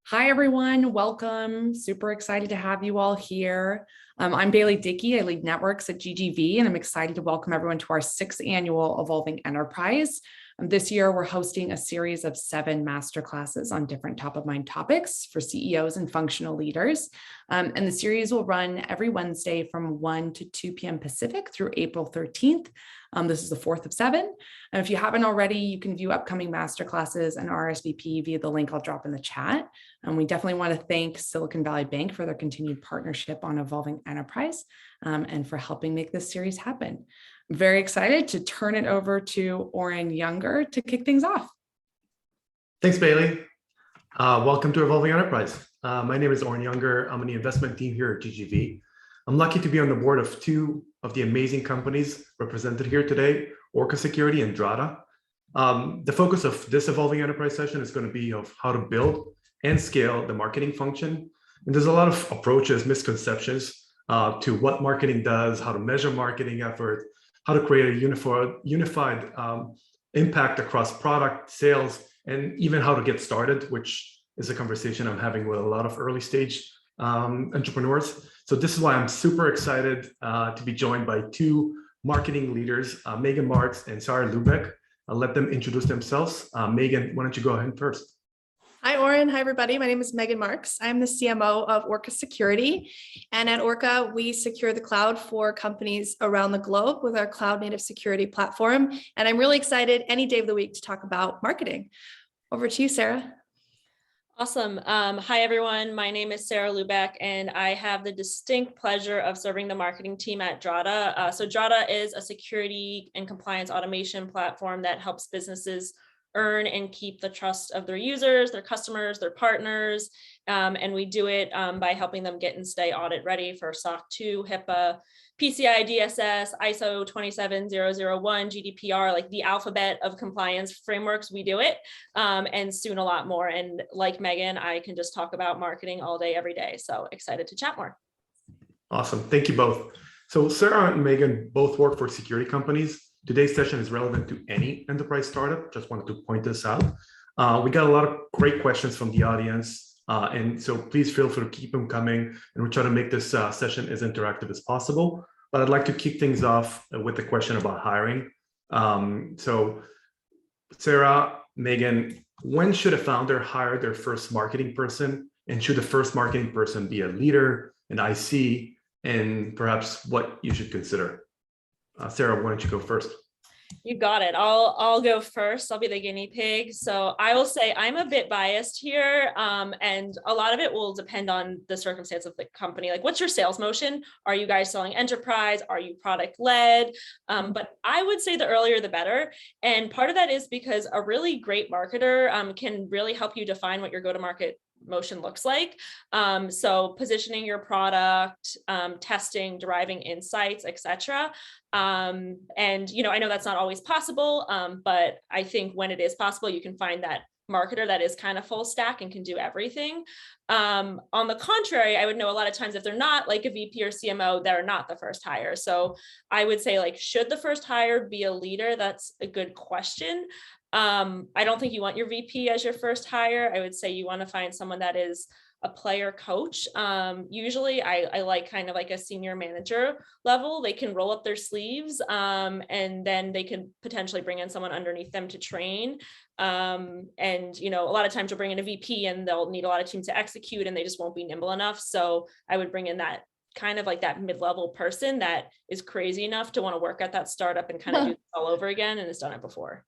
Hi, everyone. Welcome. Super excited to have you all here. I'm Bailey Dickey. I lead networks at GGV, and I'm excited to welcome everyone to our 6th annual Evolving Enterprise. This year, we're hosting a series of 7 masterclasses on different top-of-mind topics for CEOs and functional leaders. And the series will run every Wednesday from 1 to 2 p.m. Pacific through April 13th. This is the 4th of 7. And if you haven't already, you can view upcoming masterclasses and RSVP via the link I'll drop in the chat. And we definitely want to thank Silicon Valley Bank for their continued partnership on Evolving Enterprise and for helping make this series happen. I'm very excited to turn it over to Oren Younger to kick things off. Thanks, Bailey. Welcome to Evolving Enterprise. My name is Oren Younger. I'm on the investment team here at GGV. I'm lucky to be on the board of 2 of the amazing companies represented here today, Orca Security and Drata. The focus of this Evolving Enterprise session is going to be of how to build and scale the marketing function. And there's a lot of approaches, misconceptions to what marketing does, how to measure marketing effort, how to create a unified impact across product, sales, and even how to get started, which is a conversation I'm having with a lot of early stage entrepreneurs. So this is why I'm super excited to be joined by 2 marketing leaders, Meghan Marks and Sarah Lubek. I'll let them introduce themselves. Meghan, why don't you go ahead first? Hi, Oren. Hi, everybody. My name is Meghan Marks. I'm the CMO of Orca Security. And at Orca, we secure the cloud for companies around the globe with our cloud native security platform. And I'm really excited any day of the week to talk about marketing. Over to you, Sarah. Awesome. Hi, everyone. My name is Sarah Lubek, and I have the distinct pleasure of serving the marketing team at Drata. So Drata is a security and compliance automation platform that helps businesses earn and keep the trust of their users, their customers, their partners. And we do it by helping them get and stay audit ready for SOC 2, HIPAA, PCI DSS, ISO 27001, GDPR, like the alphabet of compliance frameworks, we do it, and soon a lot more. And like Meghan, I can just talk about marketing all day, every day. So excited to chat more. Awesome. Thank you both. So Sarah and Meghan both work for security companies. Today's session is relevant to any enterprise startup. Just wanted to point this out. We got a lot of great questions from the audience. And so please feel free to keep them coming, and we'll try to make this session as interactive as possible. But I'd like to kick things off with a question about hiring. So Sarah, Meghan, when should a founder hire their first marketing person? And should the first marketing person be a leader, an IC, and perhaps what you should consider? Sarah, why don't you go first? You got it. I'll go first. I'll be the guinea pig. So I will say I'm a bit biased here, and a lot of it will depend on the circumstance of the company. Like, what's your sales motion? Are you guys selling enterprise? Are you product led? But I would say the earlier the better. And part of that is because a really great marketer can really help you define what your go-to-market motion looks like. So positioning your product, testing, deriving insights, etc. And, I know that's not always possible, but I think when it is possible, you can find that marketer that is kind of full stack and can do everything. On the contrary, I would know a lot of times if they're not like a VP or CMO, they're not the first hire. So I would say, like, should the first hire be a leader? That's a good question. I don't think you want your VP as your first hire. I would say you want to find someone that is a player coach. Usually I like kind of like a senior manager level. They can roll up their sleeves, and then they can potentially bring in someone underneath them to train. And, a lot of times you'll bring in a VP and they'll need a lot of team to execute and they just won't be nimble enough. So I would bring in that kind of like that mid-level person that is crazy enough to want to work at that startup and kind of do this all over again and has done it before.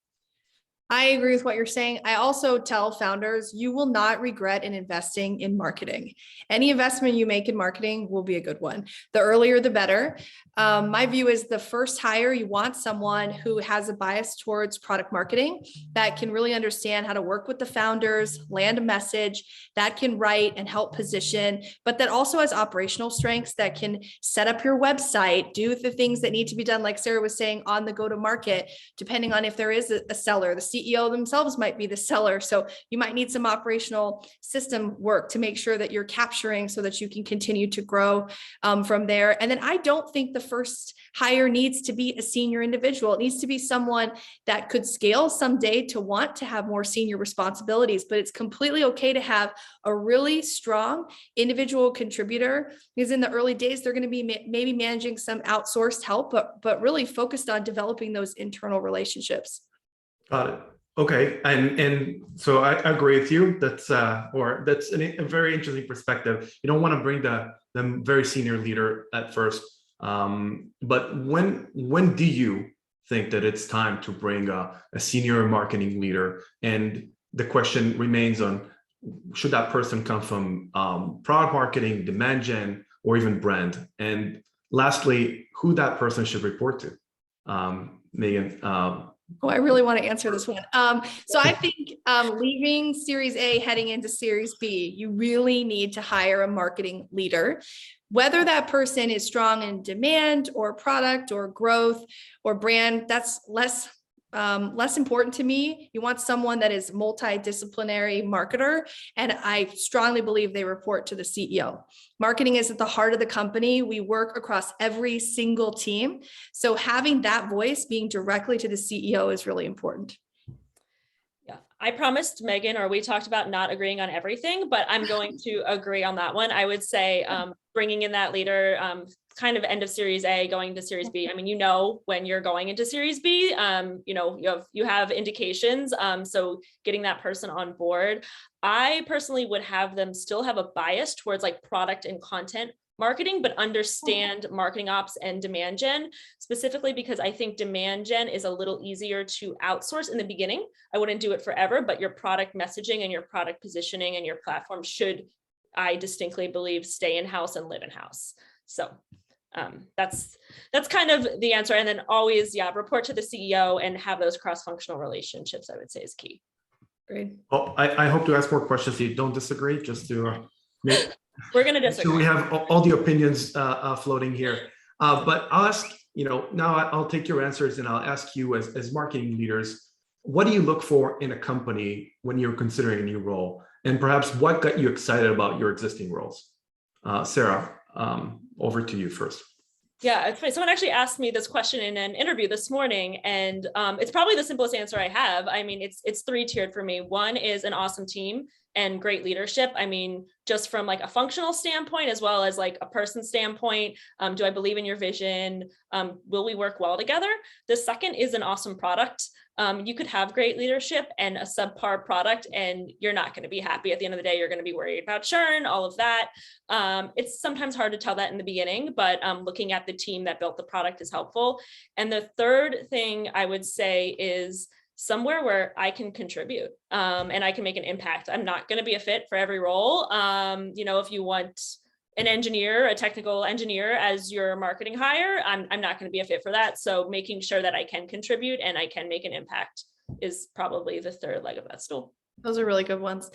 I agree with what you're saying. I also tell founders, you will not regret in investing in marketing. Any investment you make in marketing will be a good one. The earlier, the better. My view is the first hire, you want someone who has a bias towards product marketing, that can really understand how to work with the founders, land a message, that can write and help position, but that also has operational strengths, that can set up your website, do the things that need to be done, like Sarah was saying, on the go-to-market, depending on if there is a seller, the CEO themselves might be the seller. So you might need some operational system work to make sure that you're capturing so that you can continue to grow from there. And then I don't think the first hire needs to be a senior individual. It needs to be someone that could scale someday to want to have more senior responsibilities, but it's completely okay to have a really strong individual contributor, because in the early days, they're going to be maybe managing some outsourced help, but really focused on developing those internal relationships. Got it. Okay, and so I agree with you. That's a very interesting perspective. You don't want to bring the very senior leader at first, but when do you think that it's time to bring a senior marketing leader? And the question remains on, should that person come from product marketing, demand gen, or even brand? And lastly, who that person should report to? Meghan. Oh, I really want to answer this one. So I think leaving Series A, heading into Series B, you really need to hire a marketing leader. Whether that person is strong in demand or product or growth or brand, that's less important to me. You want someone that is multidisciplinary marketer, and I strongly believe they report to the CEO. Marketing is at the heart of the company. We work across every single team. So having that voice being directly to the CEO is really important. Yeah, I promised Megan, or we talked about not agreeing on everything, but I'm going to agree on that one. I would say bringing in that leader, kind of end of Series A, going to Series B. I mean, when you're going into Series B, you have indications. So getting that person on board, I personally would have them still have a bias towards like product and content marketing, but understand marketing ops and demand gen, specifically because I think demand gen is a little easier to outsource in the beginning. I wouldn't do it forever, but your product messaging and your product positioning and your platform should, I distinctly believe, stay in-house and live in-house. So that's kind of the answer. And then always, report to the CEO and have those cross-functional relationships, I would say, is key. Great. Well, I hope to ask more questions if you don't disagree, just to make We're going to disagree. so we have all the opinions floating here. But I'll ask, now I'll take your answers and I'll ask you as marketing leaders, what do you look for in a company when you're considering a new role? And perhaps what got you excited about your existing roles? Sarah, over to you first. Yeah, it's funny. Someone actually asked me this question in an interview this morning, and it's probably the simplest answer I have. I mean, it's three-tiered for me. One is an awesome team and great leadership. I mean, just from like a functional standpoint, as well as like a person standpoint, do I believe in your vision? Will we work well together? The second is an awesome product. You could have great leadership and a subpar product, and you're not going to be happy at the end of the day. You're going to be worried about churn, all of that. It's sometimes hard to tell that in the beginning, but looking at the team that built the product is helpful. And the third thing I would say is somewhere where I can contribute and I can make an impact. I'm not going to be a fit for every role. If you want an engineer, a technical engineer as your marketing hire, I'm not going to be a fit for that. So making sure that I can contribute and I can make an impact is probably the third leg of that stool. Those are really good ones.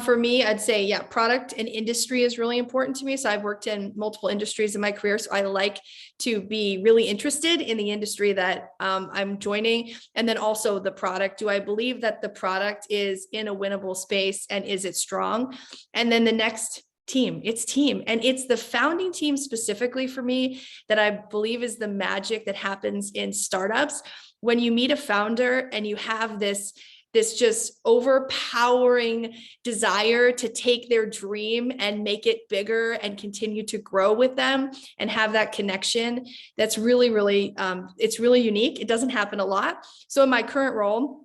For me, I'd say, product and industry is really important to me. So I've worked in multiple industries in my career. So I like to be really interested in the industry that I'm joining. And then also the product. Do I believe that the product is in a winnable space and is it strong? And then the next team, and it's the founding team specifically for me that I believe is the magic that happens in startups. When you meet a founder and you have this just overpowering desire to take their dream and make it bigger and continue to grow with them and have that connection, that's really, really, it's really unique. It doesn't happen a lot. So in my current role,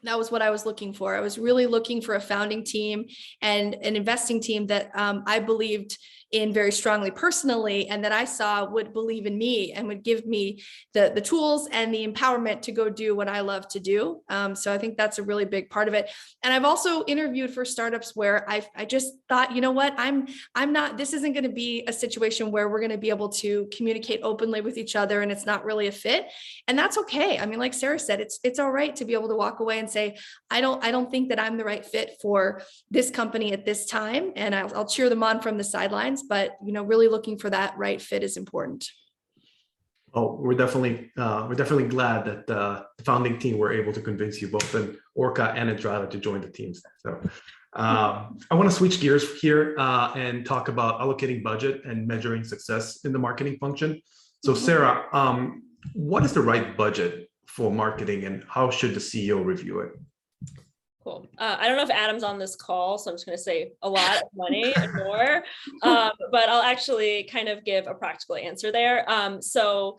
that was what I was looking for. I was really looking for a founding team and an investing team that I believed in very strongly personally, and that I saw would believe in me and would give me the tools and the empowerment to go do what I love to do. So I think that's a really big part of it. And I've also interviewed for startups where I just thought, you know what, this isn't going to be a situation where we're going to be able to communicate openly with each other and it's not really a fit. And that's okay. I mean, like Sarah said, it's all right to be able to walk away and say, I don't think that I'm the right fit for this company at this time. And I'll cheer them on from the sidelines, but really looking for that right fit is important. Oh, we're definitely glad that the founding team were able to convince you both in Orca and in Drata to join the teams. So I want to switch gears here and talk about allocating budget and measuring success in the marketing function. So Sarah, what is the right budget for marketing and how should the CEO review it? Cool. I don't know if Adam's on this call, so I'm just going to say a lot of money and more, but I'll actually kind of give a practical answer there. So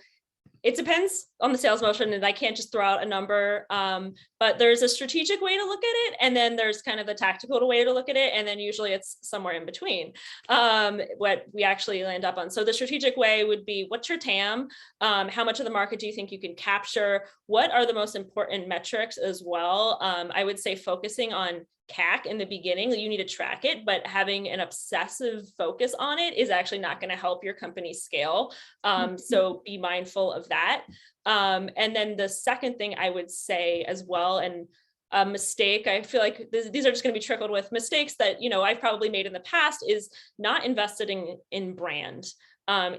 it depends on the sales motion, and I can't just throw out a number, but there's a strategic way to look at it, and then there's kind of a tactical way to look at it, and then usually it's somewhere in between what we actually land up on. So the strategic way would be, what's your TAM? How much of the market do you think you can capture? What are the most important metrics as well? I would say focusing on CAC in the beginning, you need to track it, but having an obsessive focus on it is actually not going to help your company scale. So be mindful of that. And then the second thing I would say as well, and a mistake, I feel like these are just going to be trickled with mistakes that, I've probably made in the past, is not investing in brand.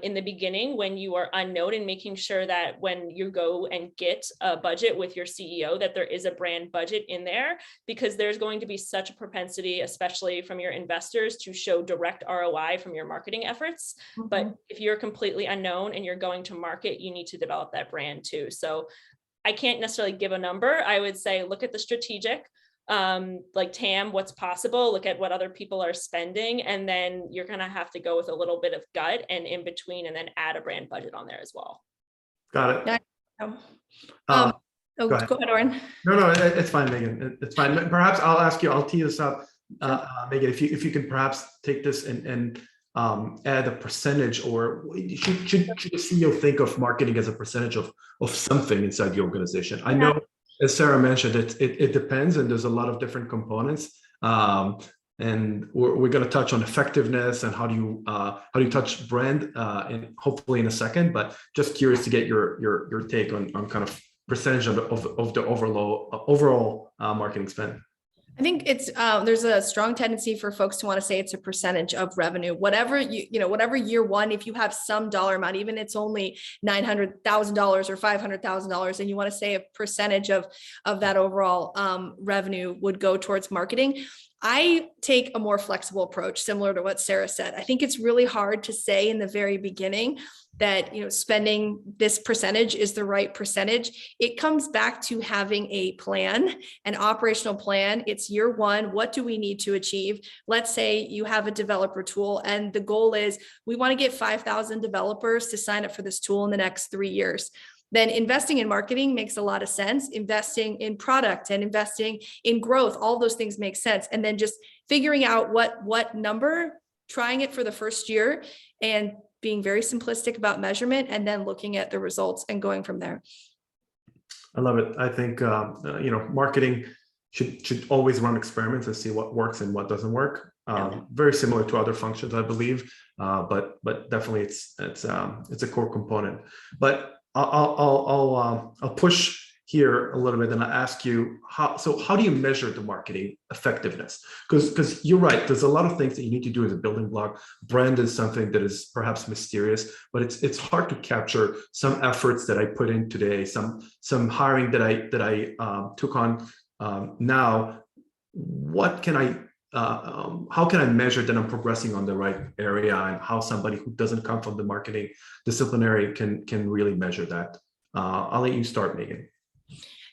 In the beginning when you are unknown, and making sure that when you go and get a budget with your CEO, that there is a brand budget in there, because there's going to be such a propensity, especially from your investors, to show direct ROI from your marketing efforts. But if you're completely unknown and you're going to market, you need to develop that brand too. So I can't necessarily give a number. I would say, look at the strategic, like TAM, what's possible, look at what other people are spending, and then you're going to have to go with a little bit of gut and in between, and then add a brand budget on there as well. Got it. Go ahead, Oren. No, it's fine, Megan. It's fine. Perhaps I'll tee this up, Megan, if you can perhaps take this and add a percentage, or should the CEO think of marketing as a percentage of something inside the organization? I know, as Sarah mentioned, it depends, and there's a lot of different components. And we're going to touch on effectiveness and how do you touch brand, and hopefully in a second. But just curious to get your take on kind of percentage of the overall marketing spend. I think it's there's a strong tendency for folks to want to say it's a percentage of revenue, whatever whatever year one, if you have some dollar amount, even it's only $900,000 or $500,000, and you want to say a percentage of that overall revenue would go towards marketing. I take a more flexible approach, similar to what Sarah said. I think it's really hard to say in the very beginning that spending this percentage is the right percentage. It comes back to having a plan, an operational plan. It's year one. What do we need to achieve? Let's say you have a developer tool, and the goal is we want to get 5,000 developers to sign up for this tool in the next 3 years. Then investing in marketing makes a lot of sense. Investing in product and investing in growth, all those things make sense. And then just figuring out what number, trying it for the first year, and being very simplistic about measurement, and then looking at the results and going from there. I love it. I think marketing should always run experiments and see what works and what doesn't work. Very similar to other functions, I believe, but definitely it's a core component. But I'll push here a little bit, and I ask you how do you measure the marketing effectiveness? Because you're right, there's a lot of things that you need to do as a building block. Brand is something that is perhaps mysterious, but it's hard to capture some efforts that I put in today, some hiring that I took on now. What can I how can I measure that I'm progressing on the right area, and how somebody who doesn't come from the marketing disciplinary can really measure that? I'll let you start, Megan.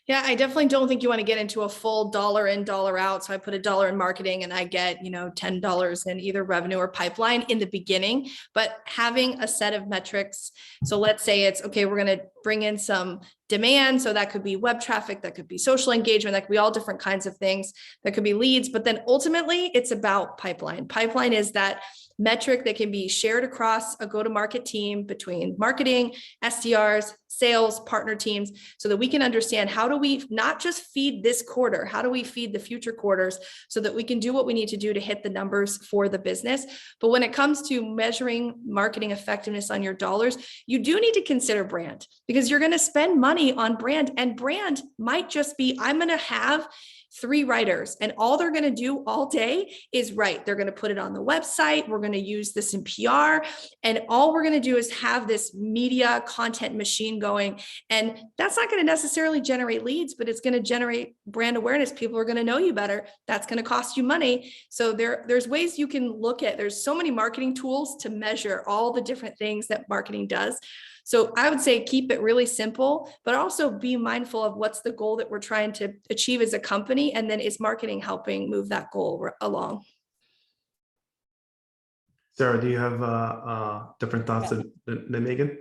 Yeah, I definitely don't think you want to get into a full dollar in, dollar out. So I put $1 in marketing and I get, $10 in either revenue or pipeline in the beginning, but having a set of metrics. So let's say it's okay, we're going to bring in some demand. So that could be web traffic, that could be social engagement, that could be all different kinds of things, that could be leads. But then ultimately it's about pipeline. Pipeline is that metric that can be shared across a go-to-market team between marketing, SDRs, sales, partner teams, so that we can understand how do we not just feed this quarter, how do we feed the future quarters, so that we can do what we need to do to hit the numbers for the business. But when it comes to measuring marketing effectiveness on your dollars, you do need to consider brand, because you're going to spend money on brand, and brand might just be, I'm going to have 3 writers, and all they're going to do all day is write. They're going to put it on the website. We're going to use this in PR. And all we're going to do is have this media content machine going. And that's not going to necessarily generate leads, but it's going to generate brand awareness. People are going to know you better. That's going to cost you money. So there's ways you can look at, there's so many marketing tools to measure all the different things that marketing does. So I would say keep it really simple, but also be mindful of what's the goal that we're trying to achieve as a company. And then is marketing helping move that goal along? Sarah, do you have different thoughts than Megan?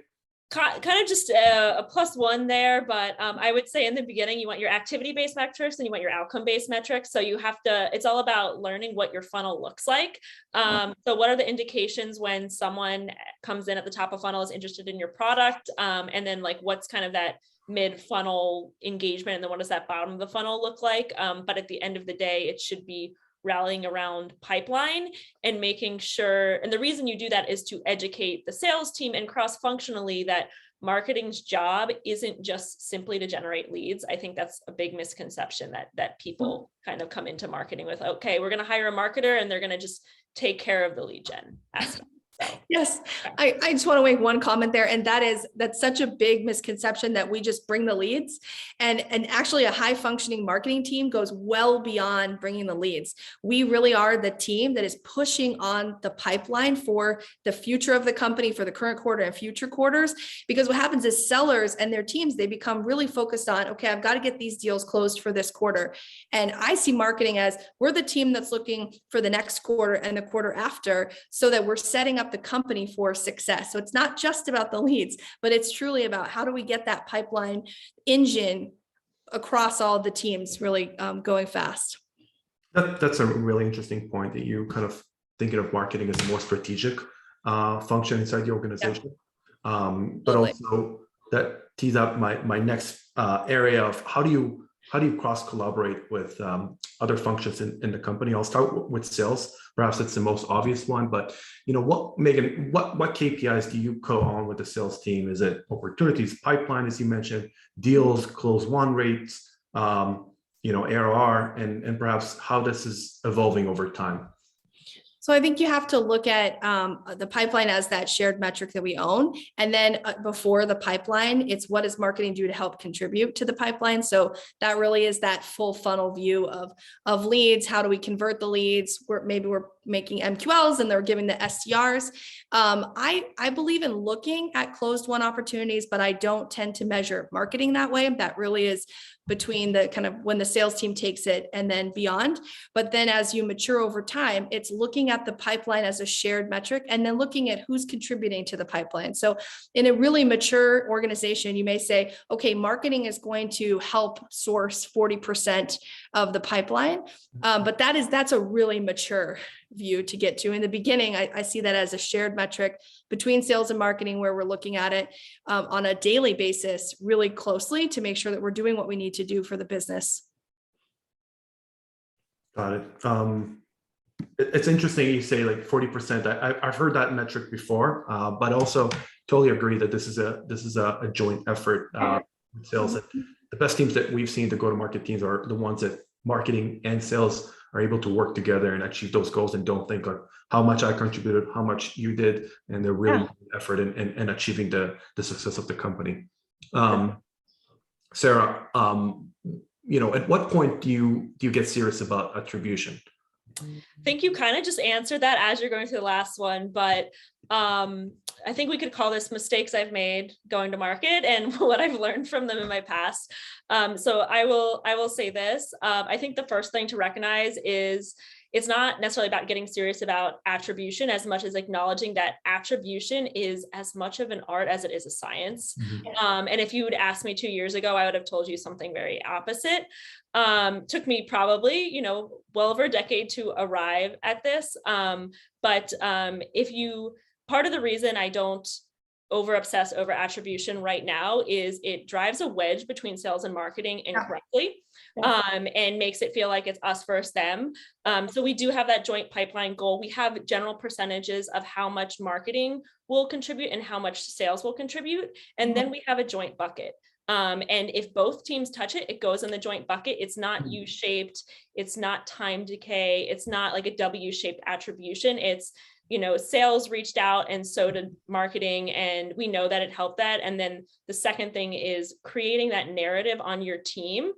Kind of just a +1 there, but I would say in the beginning, you want your activity-based metrics and you want your outcome-based metrics. So you have to, it's all about learning what your funnel looks like. So what are the indications when someone comes in at the top of funnel is interested in your product? And then like, what's kind of that mid-funnel engagement? And then what does that bottom of the funnel look like? But at the end of the day, it should be rallying around pipeline and making sure, and the reason you do that is to educate the sales team and cross-functionally that marketing's job isn't just simply to generate leads. I think that's a big misconception that people kind of come into marketing with. Okay, we're going to hire a marketer and they're going to just take care of the lead gen aspect. Yes, I just want to make one comment there, and that's such a big misconception that we just bring the leads, and actually a high functioning marketing team goes well beyond bringing the leads. We really are the team that is pushing on the pipeline for the future of the company, for the current quarter and future quarters, because what happens is sellers and their teams, they become really focused on, okay, I've got to get these deals closed for this quarter. And I see marketing as we're the team that's looking for the next quarter and the quarter after, so that we're setting up the company for success. So it's not just about the leads, but it's truly about how do we get that pipeline engine across all the teams really going fast. That's a really interesting point, that you kind of thinking of marketing as a more strategic function inside the organization. Yeah. But also that tees up my next area of how do you cross collaborate with other functions in the company. I'll start with sales. Perhaps it's the most obvious one, but Megan, what KPIs do you co-own with the sales team? Is it opportunities, pipeline, as you mentioned, deals, close won rates, ARR, and perhaps how this is evolving over time? So I think you have to look at the pipeline as that shared metric that we own. And then before the pipeline, it's what does marketing do to help contribute to the pipeline? So that really is that full funnel view of leads. How do we convert the leads? Maybe we're making MQLs and they're giving the SDRs. I believe in looking at closed won opportunities, but I don't tend to measure marketing that way. That really is between the kind of when the sales team takes it and then beyond. But then as you mature over time, it's looking at the pipeline as a shared metric and then looking at who's contributing to the pipeline. So in a really mature organization, you may say, okay, marketing is going to help source 40% of the pipeline. But that's a really mature view to get to. In the beginning, I see that as a shared metric between sales and marketing, where we're looking at it on a daily basis really closely to make sure that we're doing what we need to do for the business. Got it. It's interesting you say like 40%. I've heard that metric before, but also totally agree that this is a joint effort with sales. The best teams that we've seen, the go-to-market teams, are the ones that marketing and sales are able to work together and achieve those goals and don't think like how much I contributed, how much you did, and they're really effort in achieving the success of the company. Sarah, at what point do you get serious about attribution? I think you kind of just answered that as you're going through the last one, but I think we could call this mistakes I've made going to market and what I've learned from them in my past. So I will say this. I think the first thing to recognize is it's not necessarily about getting serious about attribution as much as acknowledging that attribution is as much of an art as it is a science. Mm-hmm. And if you would ask me 2 years ago, I would have told you something very opposite. Took me probably, well over a decade to arrive at this. But part of the reason I don't over obsess over attribution right now is it drives a wedge between sales and marketing incorrectly, and makes it feel like it's us versus them. So we do have that joint pipeline goal. We have general percentages of how much marketing will contribute and how much sales will contribute. And then we have a joint bucket. And if both teams touch it, it goes in the joint bucket. It's not U-shaped. It's not time decay. It's not like a W-shaped attribution. It's, sales reached out and so did marketing, and we know that it helped that. And then the second thing is creating that narrative on your team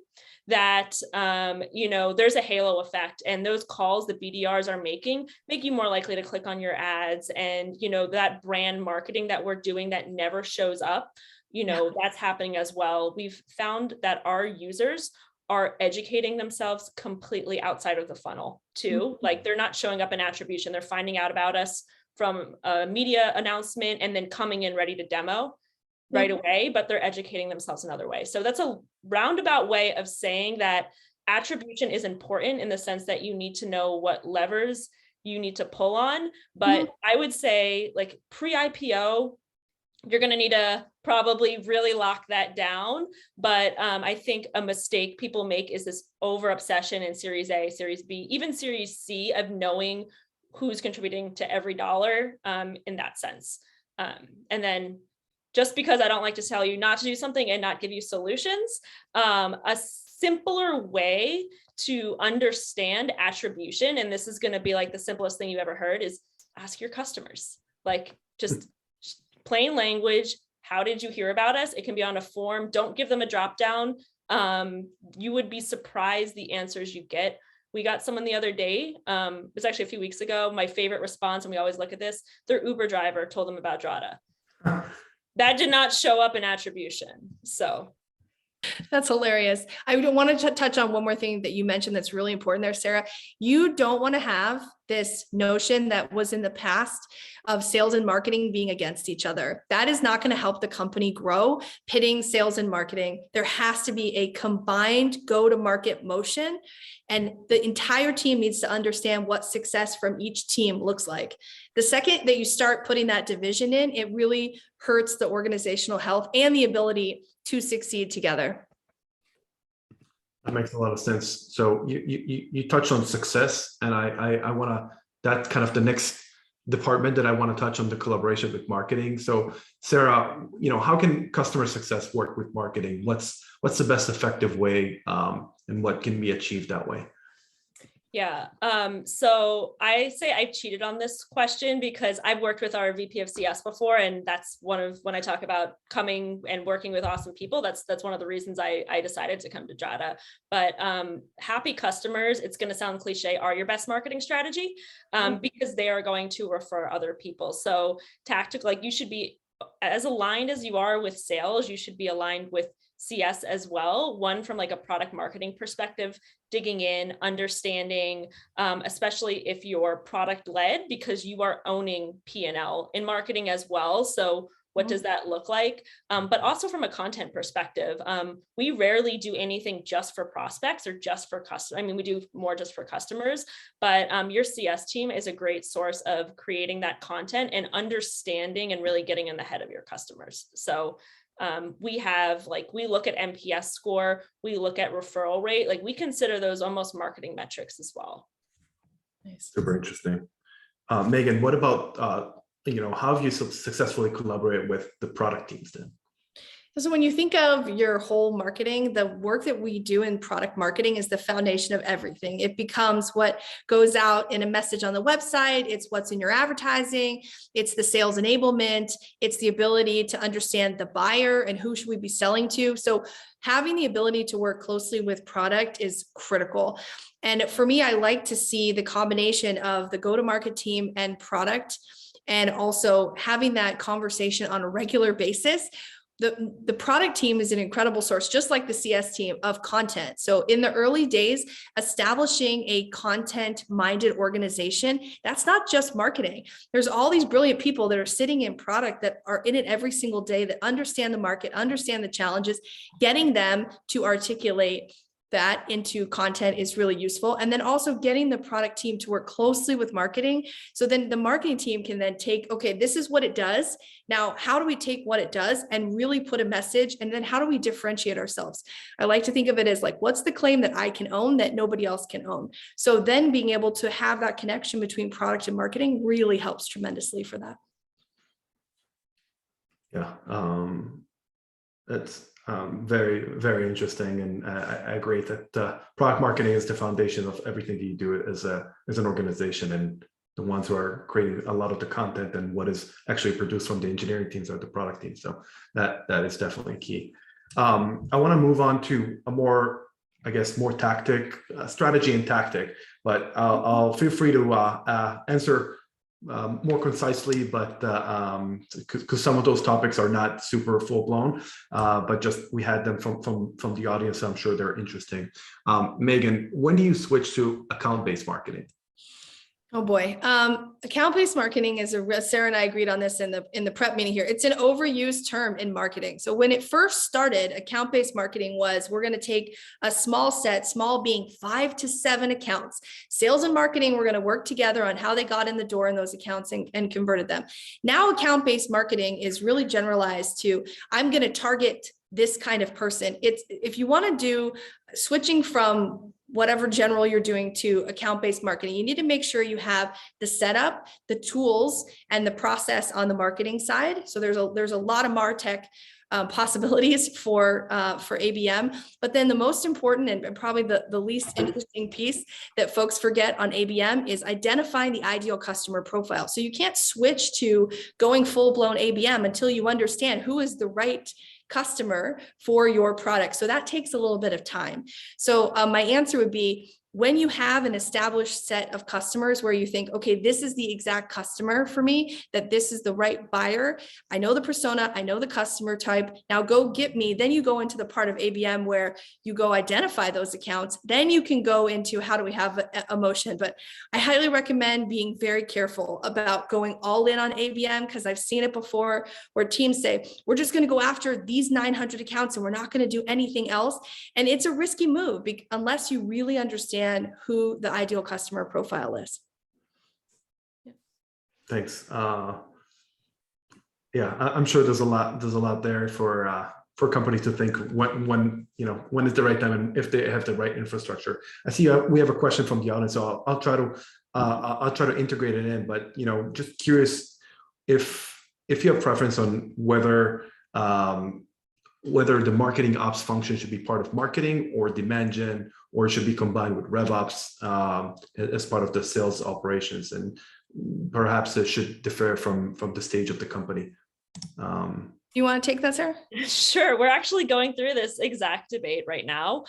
that, there's a halo effect, and those calls the BDRs are making make you more likely to click on your ads. And, that brand marketing that we're doing that never shows up, that's happening as well. We've found that our users are educating themselves completely outside of the funnel too. Like they're not showing up in attribution. They're finding out about us from a media announcement and then coming in ready to demo right away, but they're educating themselves another way. So that's a roundabout way of saying that attribution is important in the sense that you need to know what levers you need to pull on. But I would say like pre-IPO, you're going to need to probably really lock that down. But I think a mistake people make is this over obsession in Series A, Series B, even Series C of knowing who's contributing to every dollar in that sense. And then just because I don't like to tell you not to do something and not give you solutions, a simpler way to understand attribution, and this is going to be like the simplest thing you've ever heard, is ask your customers. Like just plain language. How did you hear about us? It can be on a form. Don't give them a drop down. You would be surprised the answers you get. We got someone the other day. It was actually a few weeks ago. My favorite response, and we always look at this, their Uber driver told them about Drata. That did not show up in attribution. So that's hilarious. I want to touch on one more thing that you mentioned that's really important there, Sarah. You don't want to have this notion that was in the past of sales and marketing being against each other. That is not going to help the company grow, pitting sales and marketing. There has to be a combined go-to-market motion, and the entire team needs to understand what success from each team looks like. The second that you start putting that division in, it really hurts the organizational health and the ability to succeed together. That makes a lot of sense. So you touched on success, and I want to, that's kind of the next department that I want to touch on, the collaboration with marketing. So Sarah, how can customer success work with marketing? What's the best effective way, and what can be achieved that way? Yeah. So I say I cheated on this question because I've worked with our VP of CS before, and that's one of, when I talk about coming and working with awesome people, that's one of the reasons I decided to come to Drata. But happy customers, it's going to sound cliche, are your best marketing strategy, because they are going to refer other people. So tactical, like you should be as aligned as you are with sales, you should be aligned with CS as well. One, from like a product marketing perspective, digging in, understanding, especially if you're product led, because you are owning P&L in marketing as well. So what does that look like? But also from a content perspective, we rarely do anything just for prospects or just for customers. I mean, we do more just for customers, but your CS team is a great source of creating that content and understanding and really getting in the head of your customers. So we have, like, we look at NPS score, we look at referral rate, like we consider those almost marketing metrics as well. Nice. Super interesting. Megan, what about, how have you successfully collaborated with the product teams then? So when you think of your whole marketing, the work that we do in product marketing is the foundation of everything. It becomes what goes out in a message on the website. It's what's in your advertising. It's the sales enablement. It's the ability to understand the buyer and who should we be selling to. So having the ability to work closely with product is critical. And for me, I like to see the combination of the go-to-market team and product, and also having that conversation on a regular basis. The product team is an incredible source, just like the CS team, of content. So in the early days, establishing a content-minded organization, that's not just marketing. There's all these brilliant people that are sitting in product that are in it every single day, that understand the market, understand the challenges. Getting them to articulate that into content is really useful. And then also getting the product team to work closely with marketing. So then the marketing team can then take, okay, this is what it does. Now, how do we take what it does and really put a message? And then how do we differentiate ourselves? I like to think of it as like, what's the claim that I can own that nobody else can own? So then being able to have that connection between product and marketing really helps tremendously for that. Yeah, Very, very interesting, and I agree that product marketing is the foundation of everything that you do as an organization, and the ones who are creating a lot of the content and what is actually produced from the engineering teams or the product teams. So that is definitely key. I want to move on to a more, I guess, more strategy and tactic, but I'll feel free to answer more concisely, but because some of those topics are not super full blown, but just we had them from the audience, so I'm sure they're interesting. Megan, when do you switch to account-based marketing? Oh boy. Account-based marketing is Sarah and I agreed on this in the prep meeting here. It's an overused term in marketing. So when it first started, account-based marketing was, we're going to take a small set, small being 5 to 7 accounts. Sales and marketing, we're going to work together on how they got in the door in those accounts and converted them. Now account-based marketing is really generalized to, I'm going to target this kind of person. If you want to do switching from whatever general you're doing to account-based marketing, you need to make sure you have the setup, the tools, and the process on the marketing side. So there's a lot of MarTech possibilities for ABM. But then the most important and probably the least interesting piece that folks forget on ABM is identifying the ideal customer profile. So you can't switch to going full-blown ABM until you understand who is the right customer for your product. So that takes a little bit of time. So my answer would be, when you have an established set of customers where you think, okay, this is the exact customer for me, that this is the right buyer, I know the persona, I know the customer type, now go get me, then you go into the part of ABM where you go identify those accounts, then you can go into how do we have a motion. But I highly recommend being very careful about going all in on ABM, because I've seen it before where teams say, we're just going to go after these 900 accounts and we're not going to do anything else. And it's a risky move unless you really understand who the ideal customer profile is. Thanks. Yeah, I'm sure there's a lot there for companies to think when is the right time and if they have the right infrastructure. I see we have a question from the audience, so I'll try to integrate it in. But just curious if you have preference on whether the marketing ops function should be part of marketing or demand gen, or should be combined with RevOps as part of the sales operations, and perhaps it should differ from the stage of the company. You want to take that, Sarah? Sure. We're actually going through this exact debate right now.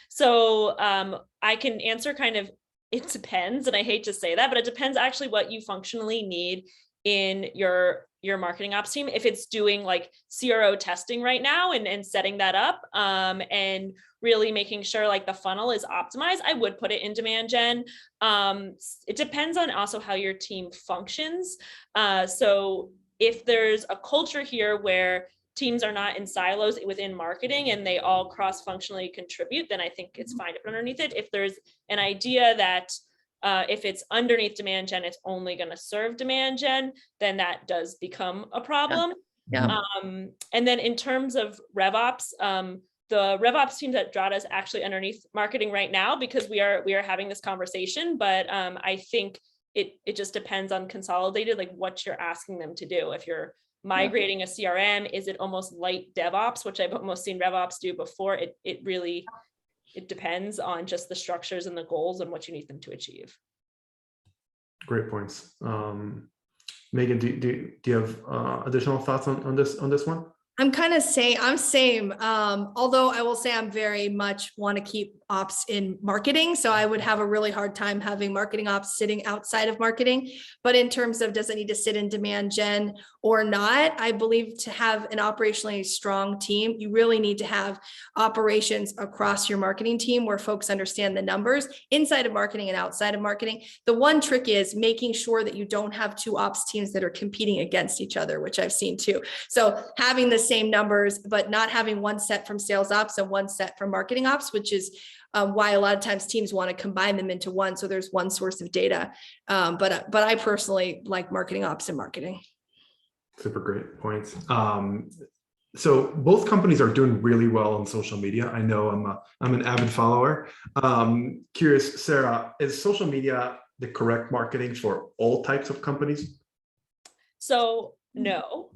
So I can answer kind of, it depends, and I hate to say that, but it depends actually what you functionally need in your marketing ops team. If it's doing like CRO testing right now and setting that up and really making sure like the funnel is optimized, I would put it in demand gen. It depends on also how your team functions. So if there's a culture here where teams are not in silos within marketing and they all cross-functionally contribute, then I think it's fine to put underneath it. If there's an idea that if it's underneath demand gen, it's only going to serve demand gen, then that does become a problem. Yeah. And then in terms of RevOps, the RevOps teams at Drata is actually underneath marketing right now because we are having this conversation. But I think it just depends on consolidated, like what you're asking them to do. If you're migrating a CRM, is it almost light DevOps, which I've almost seen RevOps do before? It depends on just the structures and the goals and what you need them to achieve. Great points. Megan, do you have additional thoughts on this one? I'm kind of same. Although I will say I'm very much want to keep ops in marketing. So I would have a really hard time having marketing ops sitting outside of marketing. But in terms of does it need to sit in demand gen or not, I believe to have an operationally strong team, you really need to have operations across your marketing team where folks understand the numbers inside of marketing and outside of marketing. The one trick is making sure that you don't have two ops teams that are competing against each other, which I've seen too. So having the same numbers, but not having one set from sales ops and one set from marketing ops, which is why a lot of times teams want to combine them into one. So there's one source of data. But I personally like marketing ops and marketing. Super great points. So both companies are doing really well on social media. I know I'm an avid follower. Curious, Sarah, is social media the correct marketing for all types of companies? So no.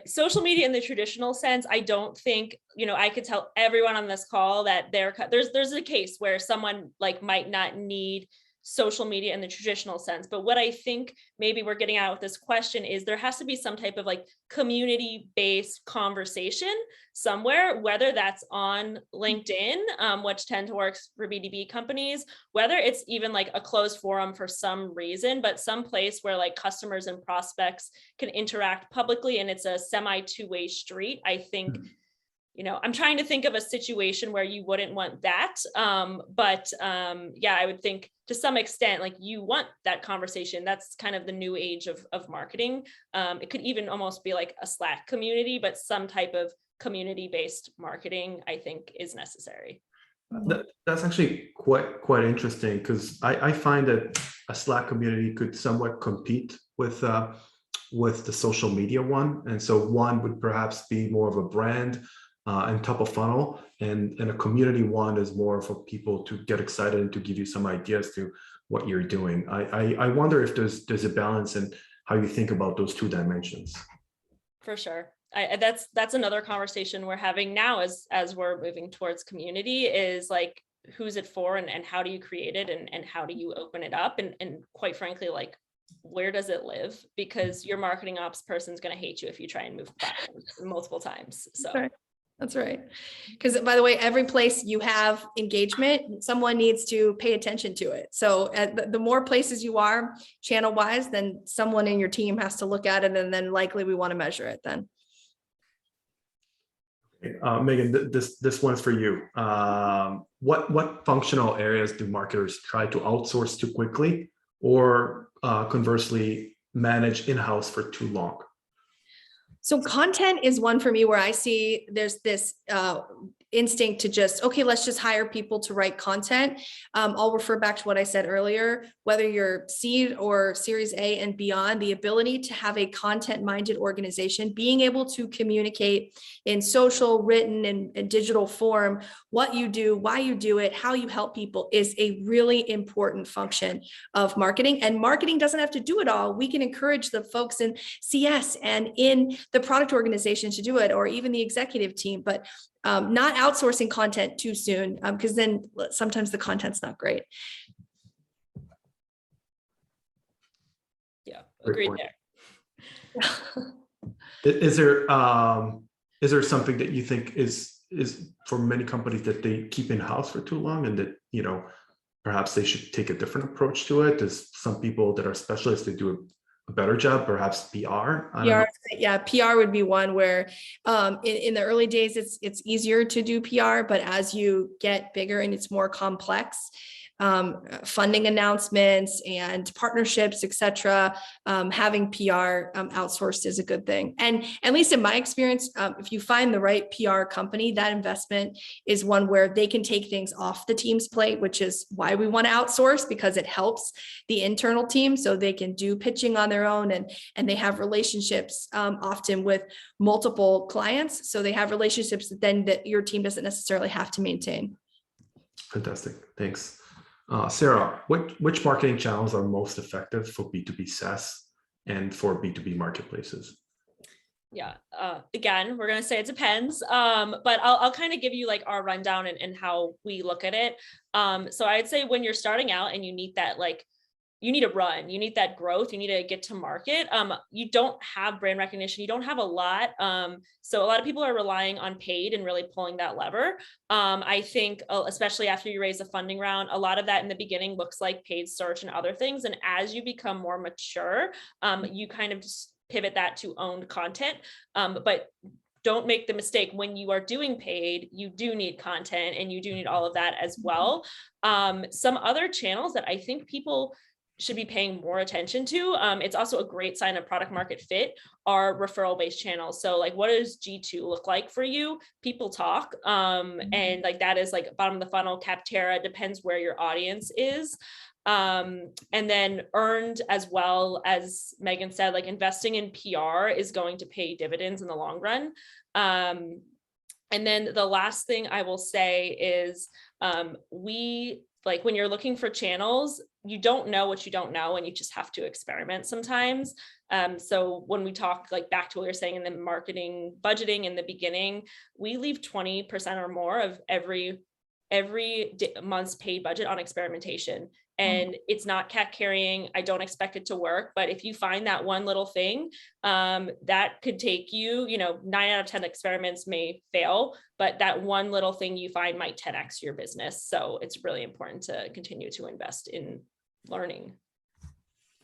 Social media in the traditional sense, I don't think, I could tell everyone on this call that there's a case where someone like might not need social media in the traditional sense. But what I think maybe we're getting at with this question is there has to be some type of like community-based conversation somewhere, whether that's on LinkedIn, which tend to work for B2B companies, whether it's even like a closed forum for some reason, but some place where like customers and prospects can interact publicly and it's a semi two-way street. I think I'm trying to think of a situation where you wouldn't want that. Yeah, I would think to some extent, like you want that conversation. That's kind of the new age of marketing. It could even almost be like a Slack community, but some type of community-based marketing, I think, is necessary. That's actually quite interesting, because I find that a Slack community could somewhat compete with the social media one. And so one would perhaps be more of a brand and top of funnel, and a community one is more for people to get excited and to give you some ideas to what you're doing. I wonder if there's a balance in how you think about those two dimensions. For sure. That's another conversation we're having now as we're moving towards community, is like, who's it for and how do you create it and how do you open it up? And quite frankly, like, where does it live? Because your marketing ops person is going to hate you if you try and move platforms multiple times. So. That's right. Because by the way, every place you have engagement, someone needs to pay attention to it. So the more places you are channel wise, then someone in your team has to look at it, and then likely we want to measure it then. Megan, this one's for you. What functional areas do marketers try to outsource too quickly, or conversely manage in-house for too long? So content is one for me where I see there's this instinct to just, okay, let's just hire people to write content. I'll refer back to what I said earlier, whether you're seed or series A and beyond, the ability to have a content-minded organization, being able to communicate in social, written, and digital form, what you do, why you do it, how you help people is a really important function of marketing. And marketing doesn't have to do it all. We can encourage the folks in CS and in the product organization to do it, or even the executive team, but not outsourcing content too soon, because then sometimes the content's not great. Yeah, agreed there. Is there something that you think is for many companies that they keep in-house for too long, and that perhaps they should take a different approach to it? There's some people that are specialists that do a better job, perhaps PR. Yeah, PR would be one where in the early days it's easier to do PR, but as you get bigger and it's more complex, funding announcements and partnerships, etc., having PR outsourced is a good thing. And at least in my experience, if you find the right PR company, that investment is one where they can take things off the team's plate, which is why we want to outsource, because it helps the internal team so they can do pitching on their own, and they have relationships often with multiple clients. So they have relationships that your team doesn't necessarily have to maintain. Fantastic. Thanks. Sarah, which marketing channels are most effective for B2B SaaS and for B2B marketplaces? Yeah, again, we're going to say it depends, but I'll kind of give you like our rundown and how we look at it. So I'd say when you're starting out and you need that, you need to run, you need that growth, you need to get to market. You don't have brand recognition, you don't have a lot. So a lot of people are relying on paid and really pulling that lever. I think, especially after you raise a funding round, a lot of that in the beginning looks like paid search and other things. And as you become more mature, you kind of just pivot that to owned content. But don't make the mistake, when you are doing paid, you do need content and you do need all of that as well. Some other channels that I think people should be paying more attention to, it's also a great sign of product market fit, are referral-based channels. So like, what does G2 look like for you? People talk, and like that is like bottom of the funnel, Capterra, depends where your audience is. And then earned, as well, as Megan said, like investing in PR is going to pay dividends in the long run. And then the last thing I will say is we like when you're looking for channels, you don't know what you don't know, and you just have to experiment sometimes. So when we talk like back to what you're saying in the marketing budgeting in the beginning, we leave 20% or more of every month's paid budget on experimentation. And it's not cat carrying. I don't expect it to work, but if you find that one little thing, that could take you, 9 out of 10 experiments may fail, but that one little thing you find might 10x your business. So it's really important to continue to invest in learning.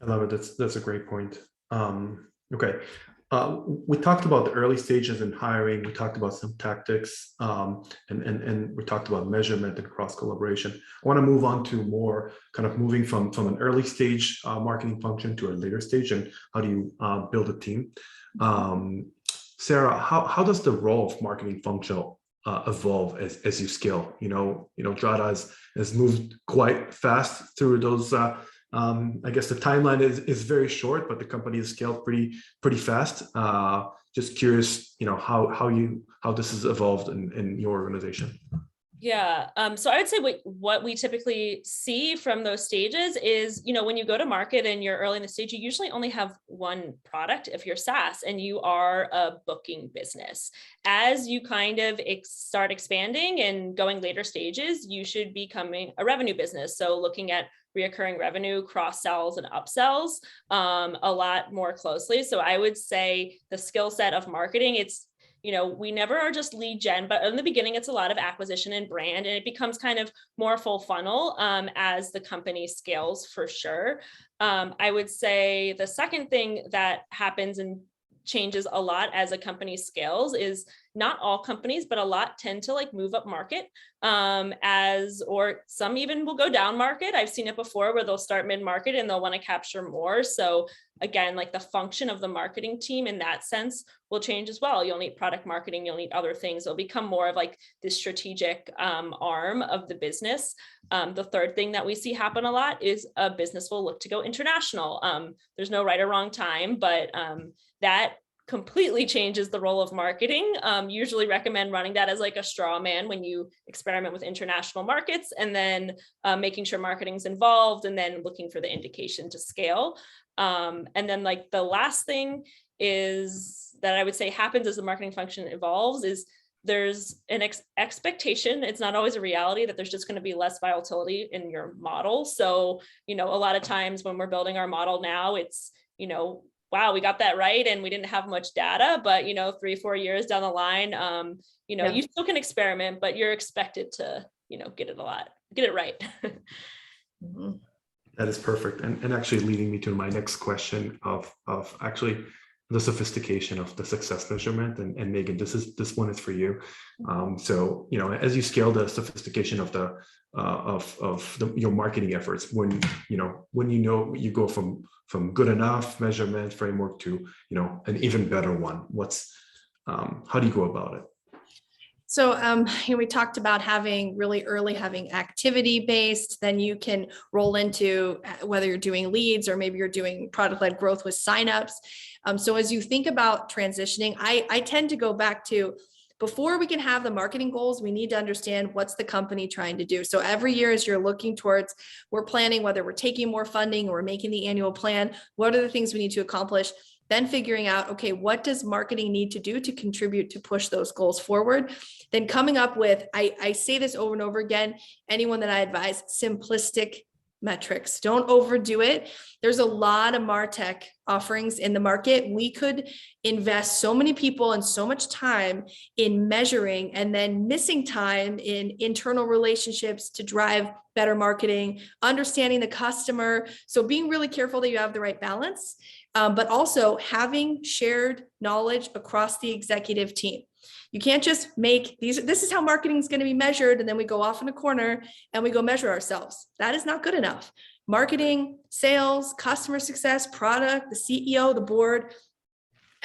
I love it. That's a great point. Okay. We talked about the early stages in hiring. We talked about some tactics, and we talked about measurement and cross collaboration. I want to move on to more kind of moving from an early stage marketing function to a later stage, and how do you build a team? Sarah, how does the role of marketing function evolve as you scale? Drata has moved quite fast through those. I guess the timeline is very short, but the company has scaled pretty fast. Just curious, how this has evolved in your organization. Yeah. So I would say what we typically see from those stages is, when you go to market and you're early in the stage, you usually only have one product if you're SaaS and you are a booking business. As you kind of start expanding and going later stages, you should be becoming a revenue business. So looking at reoccurring revenue, cross sells and upsells a lot more closely. So I would say the skill set of marketing, it's, we never are just lead gen, but in the beginning, it's a lot of acquisition and brand, and it becomes kind of more full funnel as the company scales for sure. I would say the second thing that happens and changes a lot as a company scales is not all companies, but a lot tend to like move up market or some even will go down market. I've seen it before where they'll start mid-market and they'll want to capture more. So again, like the function of the marketing team in that sense will change as well. You'll need product marketing, you'll need other things. It'll become more of like this strategic arm of the business. The third thing that we see happen a lot is a business will look to go international. There's no right or wrong time, but that completely changes the role of marketing. Usually recommend running that as like a straw man when you experiment with international markets, and then making sure marketing's involved, and then looking for the indication to scale. And then like the last thing is that I would say happens as the marketing function evolves is there's an expectation. It's not always a reality that there's just going to be less volatility in your model. So, a lot of times when we're building our model now, it's, wow, we got that right. And we didn't have much data, but 3-4 years down the line, you still can experiment, but you're expected to, get it right. That is perfect. And actually leading me to my next question of actually the sophistication of the success measurement. And Meghan, this one is for you. So, as you scale the sophistication of your marketing efforts, when you go from good enough measurement framework to, an even better one, how do you go about it? So, we talked about having activity based, then you can roll into whether you're doing leads or maybe you're doing product led growth with signups. So as you think about transitioning, I tend to go back to, before we can have the marketing goals, we need to understand what's the company trying to do. So every year as you're looking towards, we're planning whether we're taking more funding or we're making the annual plan, what are the things we need to accomplish? Then figuring out, okay, what does marketing need to do to contribute to push those goals forward? Then coming up with, I say this over and over again, anyone that I advise, simplistic metrics. Don't overdo it. There's a lot of MarTech offerings in the market. We could invest so many people and so much time in measuring and then missing time in internal relationships to drive better marketing, understanding the customer. So being really careful that you have the right balance, but also having shared knowledge across the executive team. You can't just make these, this is how marketing is going to be measured, and then we go off in a corner and we go measure ourselves. That is not good enough. Marketing, sales, customer success, product, the CEO, the board,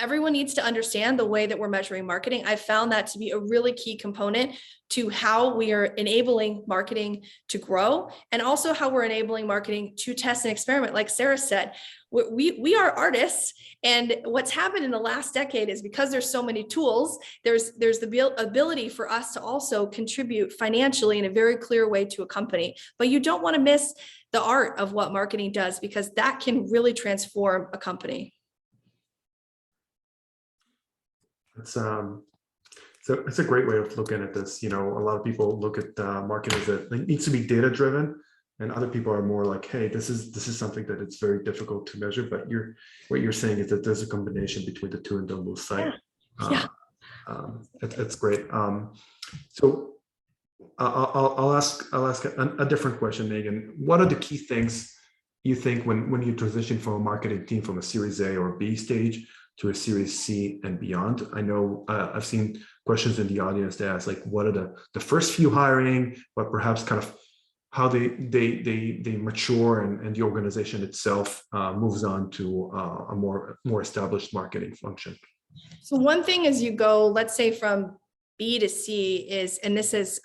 everyone needs to understand the way that we're measuring marketing. I found that to be a really key component to how we are enabling marketing to grow, and also how we're enabling marketing to test and experiment. Like Sarah said, we are artists, and what's happened in the last decade is because there's so many tools, there's the ability for us to also contribute financially in a very clear way to a company. But you don't want to miss the art of what marketing does, because that can really transform a company. It's a great way of looking at this. A lot of people look at marketing as it needs to be data driven, and other people are more like, hey, this is something that it's very difficult to measure. But what you're saying is that there's a combination between the two and don't lose sight. Yeah. That's great. So I'll ask a different question, Megan. What are the key things you think when you transition from a marketing team from a Series A or B stage to a Series C and beyond? I know I've seen questions in the audience that ask, like, what are the first few hiring, but perhaps kind of how they mature and the organization itself moves on to a more established marketing function. So one thing as you go, let's say from B to C is, and this is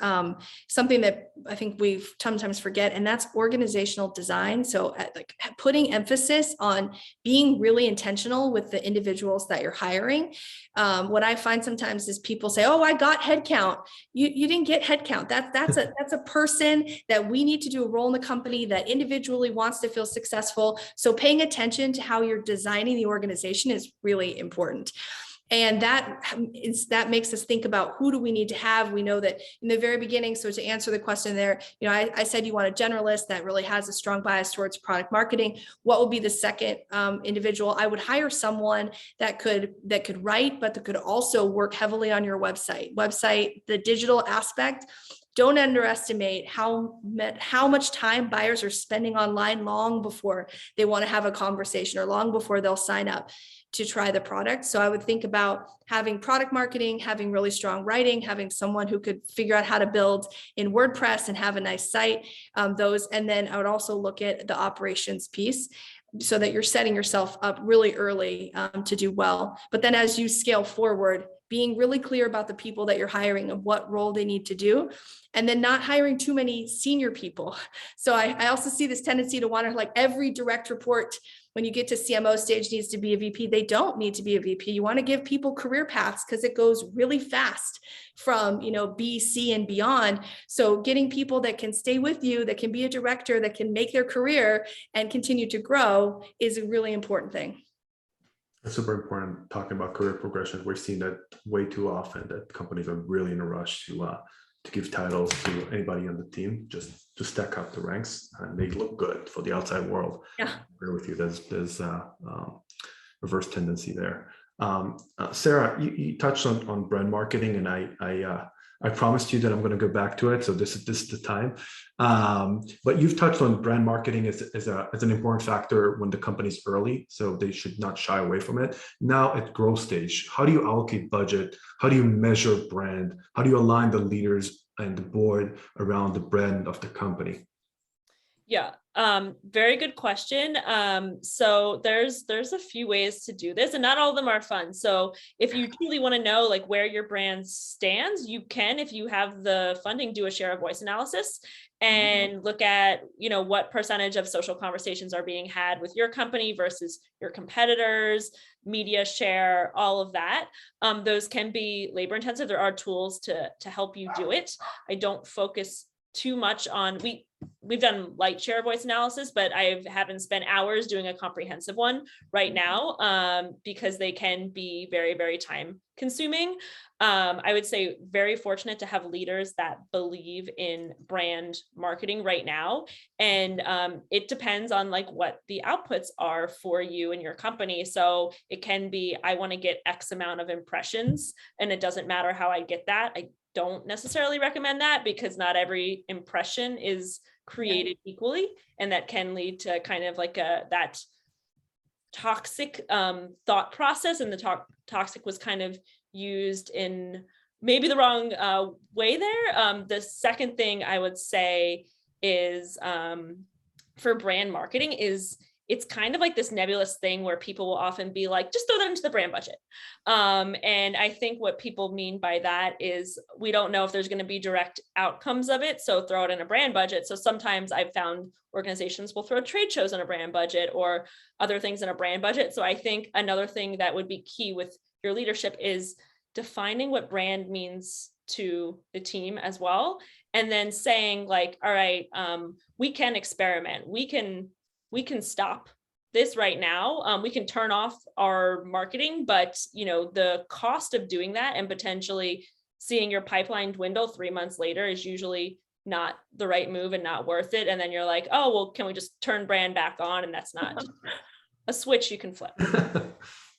something that I think we sometimes forget, and that's organizational design. So like putting emphasis on being really intentional with the individuals that you're hiring. What I find sometimes is people say, oh, I got headcount. You didn't get headcount. That's a person that we need to do a role in the company that individually wants to feel successful. So paying attention to how you're designing the organization is really important. And that makes us think about who do we need to have. We know that in the very beginning, so to answer the question there, I said you want a generalist that really has a strong bias towards product marketing. What would be the second individual? I would hire someone that could write, but that could also work heavily on your website, the digital aspect. Don't underestimate how much time buyers are spending online long before they want to have a conversation or long before they'll sign up to try the product. So I would think about having product marketing, having really strong writing, having someone who could figure out how to build in WordPress and have a nice site, and then I would also look at the operations piece so that you're setting yourself up really early to do well. But then as you scale forward, being really clear about the people that you're hiring and what role they need to do, and then not hiring too many senior people. So I also see this tendency to want to, like, every direct report when you get to CMO stage needs to be a VP. They don't need to be a VP. You want to give people career paths because it goes really fast from, B, C, and beyond. So getting people that can stay with you, that can be a director, that can make their career and continue to grow is a really important thing. It's super important talking about career progression. We're seeing that way too often, that companies are really in a rush to give titles to anybody on the team just to stack up the ranks and they look good for the outside world. Yeah, I agree with you. There's reverse tendency there. Sarah, you touched on brand marketing, and I promised you that I'm going to go back to it. So this is the time. But you've touched on brand marketing as an important factor when the company's early, so they should not shy away from it. Now at growth stage, how do you allocate budget? How do you measure brand? How do you align the leaders and the board around the brand of the company? Yeah, very good question. So there's a few ways to do this, and not all of them are fun. So if you truly want to know like where your brand stands, you can, if you have the funding, do a share of voice analysis and look at, what percentage of social conversations are being had with your company versus your competitors, media share, all of that. Those can be labor intensive. There are tools to help you do it. I don't focus too much on, we've done light share voice analysis, but I haven't spent hours doing a comprehensive one right now because they can be very, very time consuming. I would say very fortunate to have leaders that believe in brand marketing right now. And it depends on like what the outputs are for you and your company. So it can be, I want to get X amount of impressions, and it doesn't matter how I get that. I don't necessarily recommend that because not every impression is created equally, and that can lead to kind of like that toxic thought process, and the toxic was kind of used in maybe the wrong way there. The second thing I would say is for brand marketing is it's kind of like this nebulous thing where people will often be like, just throw that into the brand budget. And I think what people mean by that is we don't know if there's going to be direct outcomes of it, so throw it in a brand budget. So sometimes I've found organizations will throw trade shows in a brand budget or other things in a brand budget. So I think another thing that would be key with your leadership is defining what brand means to the team as well. And then saying like, all right, we can experiment. We can stop this right now. We can turn off our marketing, but the cost of doing that and potentially seeing your pipeline dwindle 3 months later is usually not the right move and not worth it. And then you're like, oh, well, can we just turn brand back on? And that's not just a switch you can flip.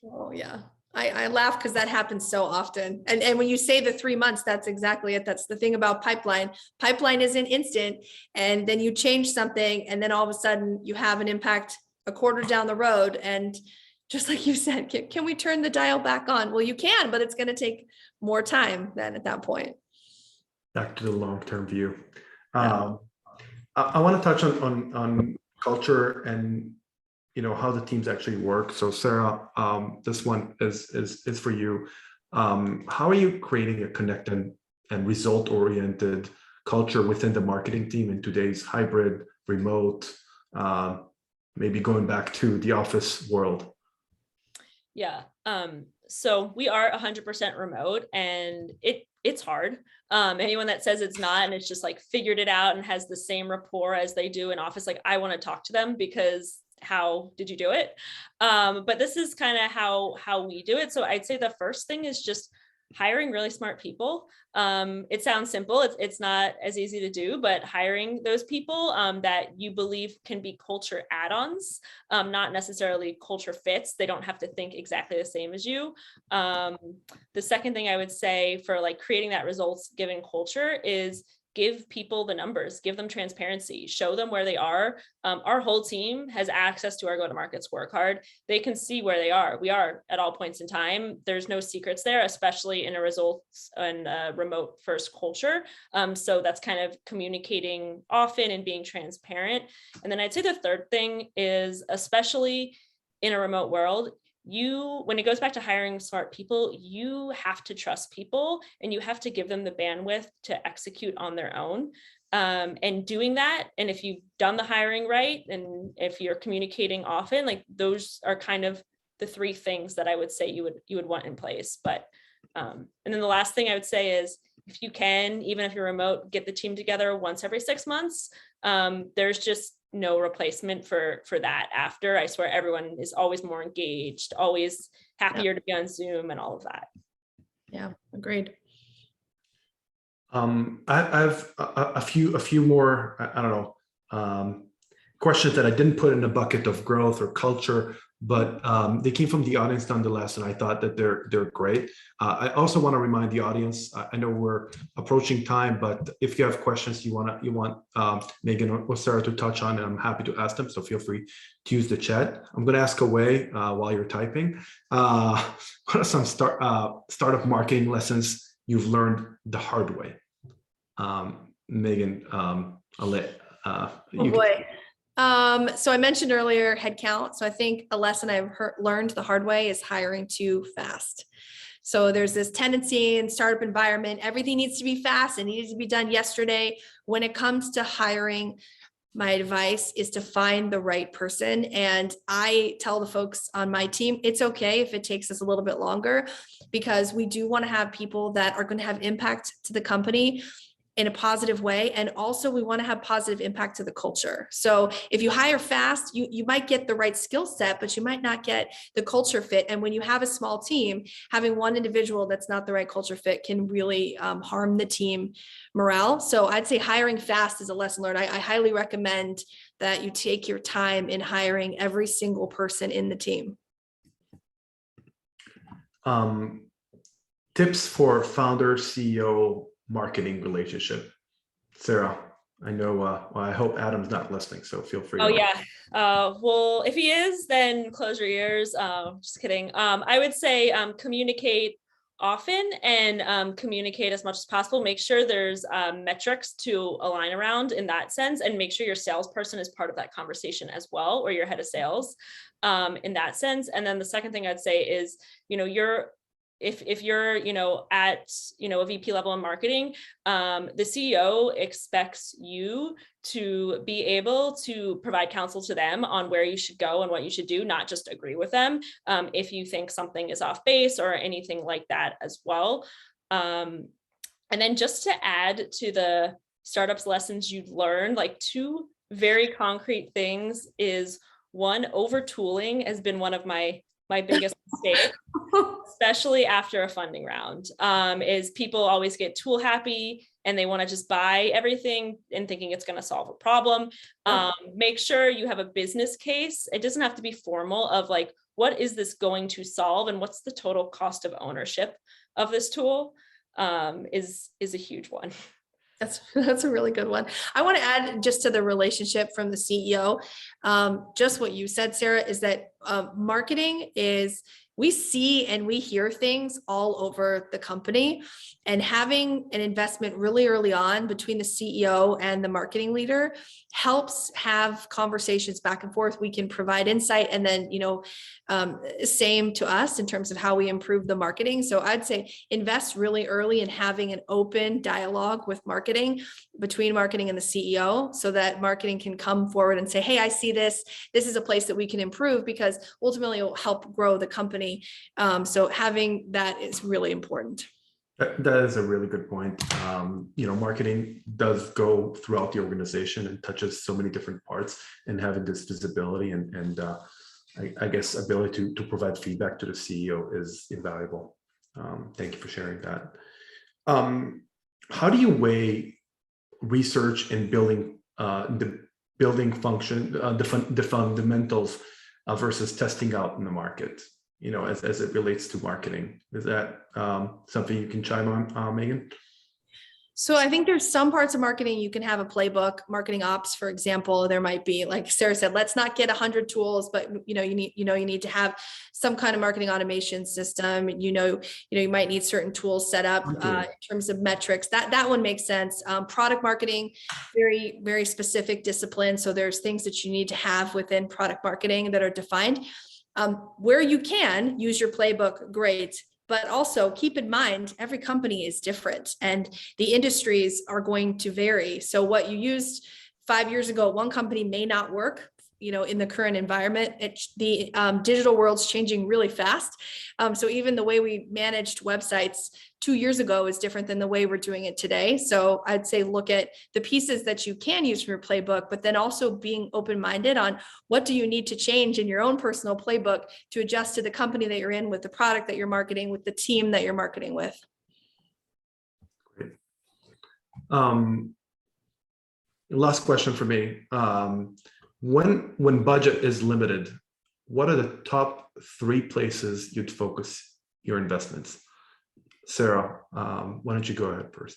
Oh yeah. I laugh because that happens so often. And when you say the 3 months, that's exactly it. That's the thing about pipeline. Pipeline isn't instant. And then you change something and then all of a sudden you have an impact a quarter down the road. And just like you said, can we turn the dial back on? Well, you can, but it's going to take more time than at that point. Back to the long-term view. Yeah. I want to touch on culture and how the teams actually work. So Sarah, this one is for you. How are you creating a connected and result-oriented culture within the marketing team in today's hybrid, remote, maybe going back to the office world? Yeah. So we are 100% remote, and it's hard. Anyone that says it's not, and it's just like figured it out and has the same rapport as they do in office, like I want to talk to them because how did you do it? But this is kind of how we do it. So I'd say the first thing is just hiring really smart people. It sounds simple. It's not as easy to do, but hiring those people that you believe can be culture add-ons, not necessarily culture fits. They don't have to think exactly the same as you. The second thing I would say for like creating that results-given culture is give people the numbers, give them transparency, show them where they are. Our whole team has access to our go-to-market scorecard. They can see where they are. We are at all points in time. There's no secrets there, especially in a results and remote first culture. So that's kind of communicating often and being transparent. And then I'd say the third thing is, especially in a remote world, when it goes back to hiring smart people, you have to trust people and you have to give them the bandwidth to execute on their own. And doing that, and if you've done the hiring right, and if you're communicating often, like those are kind of the three things that I would say you would want in place. But and then the last thing I would say is, if you can, even if you're remote, get the team together once every 6 months. There's just no replacement for that after. I swear everyone is always more engaged, always happier to be on Zoom and all of that. Yeah, agreed. I have a few more, I don't know, questions that I didn't put in the bucket of growth or culture, but they came from the audience nonetheless, and I thought that they're great. I also want to remind the audience, I know we're approaching time, but if you have questions you want Meghan or Sarah to touch on, I'm happy to ask them, so feel free to use the chat. I'm going to ask away while you're typing. What are some startup marketing lessons you've learned the hard way? Meghan, I'll let you. Boy. So I mentioned earlier headcount. So I think a lesson I've learned the hard way is hiring too fast. So there's this tendency in startup environment, everything needs to be fast and needs to be done yesterday. When it comes to hiring, my advice is to find the right person. And I tell the folks on my team, it's okay if it takes us a little bit longer, because we do want to have people that are going to have impact to the company in a positive way. And also we want to have positive impact to the culture. So if you hire fast, you might get the right skill set, but you might not get the culture fit. And when you have a small team, having one individual that's not the right culture fit can really harm the team morale. So I'd say hiring fast is a lesson learned. I highly recommend that you take your time in hiring every single person in the team. Tips for founder, CEO, marketing relationship. Sarah, I know, well, I hope Adam's not listening, so feel free. Oh yeah. Well, if he is, then close your ears. Just kidding. I would say communicate often and communicate as much as possible. Make sure there's metrics to align around in that sense, and make sure your salesperson is part of that conversation as well, or your head of sales in that sense. And then the second thing I'd say is, if you're, at, a VP level in marketing, the CEO expects you to be able to provide counsel to them on where you should go and what you should do, not just agree with them if you think something is off base or anything like that as well. And then just to add to the startups lessons you've learned, like 2 very concrete things is, 1, over tooling has been one of my biggest mistakes, especially after a funding round, is people always get tool happy and they want to just buy everything and thinking it's going to solve a problem. Make sure you have a business case. It doesn't have to be formal, of like, what is this going to solve and what's the total cost of ownership of this tool is a huge one. That's a really good one. I want to add just to the relationship from the CEO. Just what you said, Sarah, is that marketing is, we see and we hear things all over the company, and having an investment really early on between the CEO and the marketing leader helps have conversations back and forth. We can provide insight, and then, same to us in terms of how we improve the marketing. So I'd say invest really early in having an open dialogue with marketing, between marketing and the CEO, so that marketing can come forward and say, hey, I see this. This is a place that we can improve, because ultimately it will help grow the company. So having that is really important. That is a really good point. Marketing does go throughout the organization and touches so many different parts, and having this visibility and I guess ability to provide feedback to the CEO is invaluable. Thank you for sharing that. How do you weigh research and building the building function, the fundamentals versus testing out in the market? As it relates to marketing, is that something you can chime on, Megan? So I think there's some parts of marketing you can have a playbook. Marketing ops, for example, there might be, like Sarah said, let's not get 100 tools, but you need to have some kind of marketing automation system. You might need certain tools set up in terms of metrics. That one makes sense. Product marketing, very, very specific discipline. So there's things that you need to have within product marketing that are defined. Where you can use your playbook, great. But also keep in mind, every company is different and the industries are going to vary. So what you used 5 years ago, one company may not work, in the current environment. The digital world's changing really fast. So even the way we managed websites 2 years ago is different than the way we're doing it today. So I'd say look at the pieces that you can use from your playbook, but then also being open-minded on what do you need to change in your own personal playbook to adjust to the company that you're in, with the product that you're marketing, with the team that you're marketing with. Great. Last question for me. When budget is limited, what are the top 3 places you'd focus your investments? Sarah, why don't you go ahead first?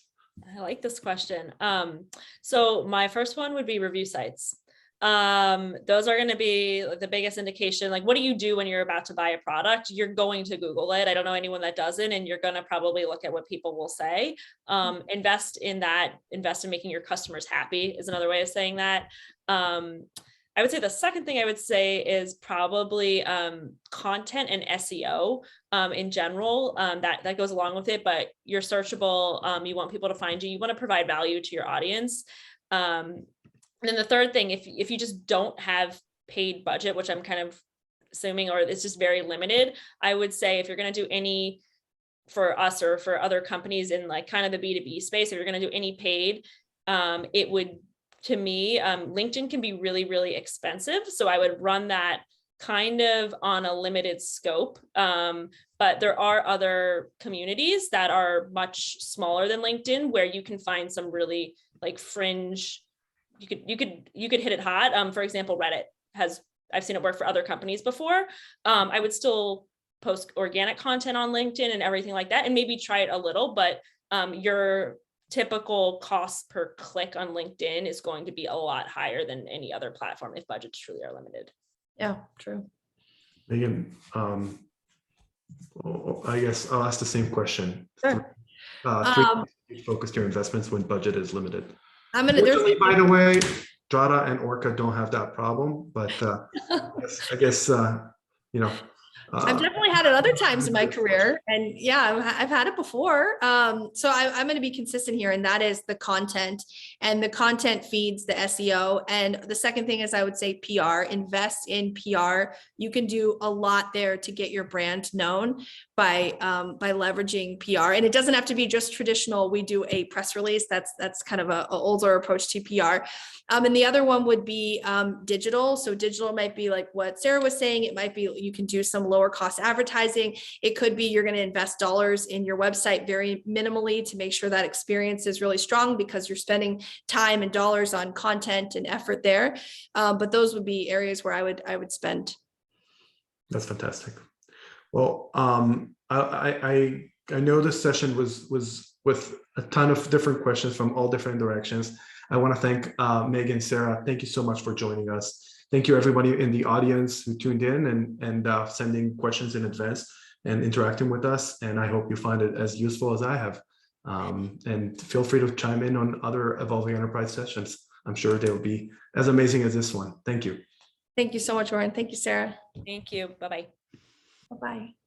I like this question. So my first one would be review sites. Those are going to be the biggest indication. Like, what do you do when you're about to buy a product? You're going to Google it. I don't know anyone that doesn't, and you're going to probably look at what people will say. Invest in that. Invest in making your customers happy is another way of saying that. I would say the second thing I would say is probably content and SEO in general. That goes along with it, but you're searchable. You want people to find you. You want to provide value to your audience. And then the third thing, if you just don't have paid budget, which I'm kind of assuming, or it's just very limited, I would say if you're going to do any, for us or for other companies in like kind of the B2B space, if you're going to do any paid, it would, to me, LinkedIn can be really, really expensive. So I would run that kind of on a limited scope. But there are other communities that are much smaller than LinkedIn where you can find some really like fringe, you could hit it hot. For example, Reddit I've seen it work for other companies before. I would still post organic content on LinkedIn and everything like that, and maybe try it a little, but your typical cost per click on LinkedIn is going to be a lot higher than any other platform if budgets truly are limited. Yeah, true. Megan, Oh, I guess I'll ask the same question. Sure. Three focus your investments when budget is limited. There's Fortunately, by the way, Drata and Orca don't have that problem, but I guess you know. I've definitely had it other times in my career, and yeah, I've had it before. So I'm going to be consistent here, and that is the content, and the content feeds the SEO. And the second thing is, I would say PR. Invest in PR. You can do a lot there to get your brand known by leveraging PR. And it doesn't have to be just traditional. We do a press release. That's kind of a older approach to PR. And the other one would be digital. So digital might be like what Sarah was saying. It might be you can do some lower cost advertising. It could be you're going to invest dollars in your website very minimally to make sure that experience is really strong because you're spending time and dollars on content and effort there. But those would be areas where I would spend. That's fantastic. Well, I know this session was with a ton of different questions from all different directions. I want to thank Megan, Sarah. Thank you so much for joining us. Thank you everybody in the audience who tuned in and sending questions in advance and interacting with us. And I hope you find it as useful as I have. And feel free to chime in on other Evolving Enterprise sessions. I'm sure they'll be as amazing as this one. Thank you. Thank you so much, Warren. Thank you, Sarah. Thank you. Bye-bye. Bye-bye.